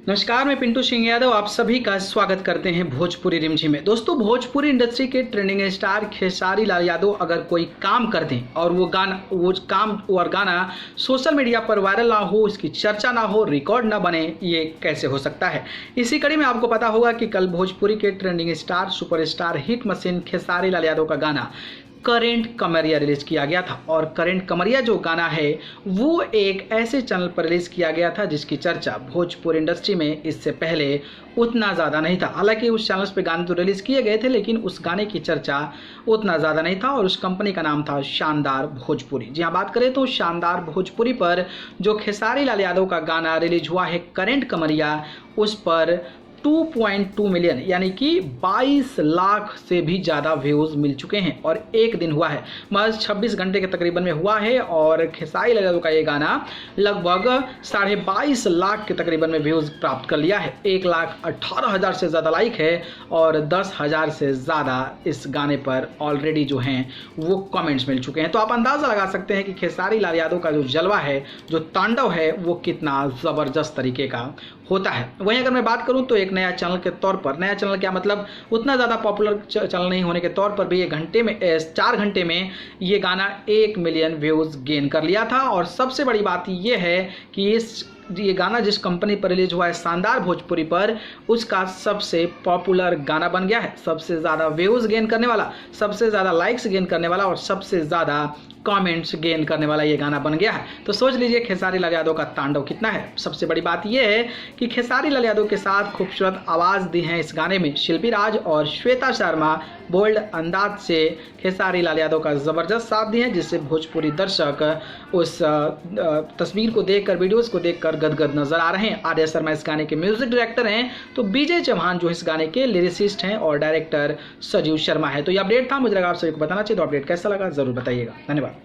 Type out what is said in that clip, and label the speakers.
Speaker 1: नमस्कार, मैं पिंटू सिंह यादव आप सभी का स्वागत करते हैं भोजपुरी रिमझिम में। दोस्तों, भोजपुरी इंडस्ट्री के ट्रेंडिंग स्टार खेसारी लाल यादव अगर कोई काम कर दें और वो काम और गाना सोशल मीडिया पर वायरल ना हो, उसकी चर्चा ना हो, रिकॉर्ड ना बने, ये कैसे हो सकता है। इसी कड़ी में आपको पता होगा कि कल भोजपुरी के trending star superstar hit machine Khesari Lal Yadav का गाना करेंट कमरिया रिलीज किया गया था। और करेंट कमरिया जो गाना है वो एक ऐसे चैनल पर रिलीज किया गया था जिसकी चर्चा भोजपुरी इंडस्ट्री में इससे पहले उतना ज़्यादा नहीं था। हालांकि उस चैनल पे गाने तो रिलीज किए गए थे लेकिन उस गाने की चर्चा उतना ज़्यादा नहीं था और उस कंपनी का नाम था शानदार भोजपुरी। जी हाँ, बात करें तो शानदार भोजपुरी पर जो खेसारी लाल यादव का गाना रिलीज हुआ है करेंट कमरिया, उस पर 2.2 मिलियन यानी कि 22 लाख से भी ज़्यादा व्यूज़ मिल चुके हैं और एक दिन हुआ है, महज 26 घंटे के तकरीबन में हुआ है। और खेसारी लाल यादव का ये गाना लगभग 22.5 लाख के तकरीबन में व्यूज़ प्राप्त कर लिया है। 1,18,000 से ज़्यादा लाइक है और 10,000 से ज़्यादा इस गाने पर ऑलरेडी जो हैं वो कमेंट्स मिल चुके हैं। तो आप अंदाज़ा लगा सकते हैं कि खेसारी लाल यादव का जो जलवा है, जो तांडव है, वो कितना ज़बरदस्त तरीके का होता है। वहीं अगर मैं बात करूं तो एक नया चैनल के तौर पर, नया चैनल क्या मतलब, उतना ज़्यादा पॉपुलर चैनल नहीं होने के तौर पर भी 4 घंटे में ये गाना 1 मिलियन व्यूज़ गेन कर लिया था। और सबसे बड़ी बात ये है कि ये गाना जिस कंपनी पर रिलीज हुआ है शानदार भोजपुरी पर, उसका सबसे पॉपुलर गाना बन गया है, सबसे ज़्यादा व्यूज़ गेन करने वाला, सबसे ज़्यादा लाइक्स गेन करने वाला और सबसे ज़्यादा कमेंट्स गेन करने वाला ये गाना बन गया है। तो सोच लीजिए खेसारी लाल यादव का तांडव कितना है। सबसे बड़ी बात यह है कि खेसारी लाल यादव के साथ खूबसूरत आवाज़ दी है इस गाने में शिल्पी राज और श्वेता शर्मा। बोल्ड अंदाज से खेसारी लाल यादव का ज़बरदस्त साथ दिए हैं जिससे भोजपुरी दर्शक उस तस्वीर को देखकर, वीडियोस को देखकर गदगद नजर आ रहे हैं। आर्या शर्मा इस गाने के म्यूजिक डायरेक्टर हैं, तो विजय चौहान जो इस गाने के लिरिसिस्ट हैं और डायरेक्टर संजीव शर्मा है। तो ये अपडेट था, मुझे लगा आप सभी को बताना चाहिए। तो अपडेट कैसा लगा ज़रूर बताइएगा। धन्यवाद।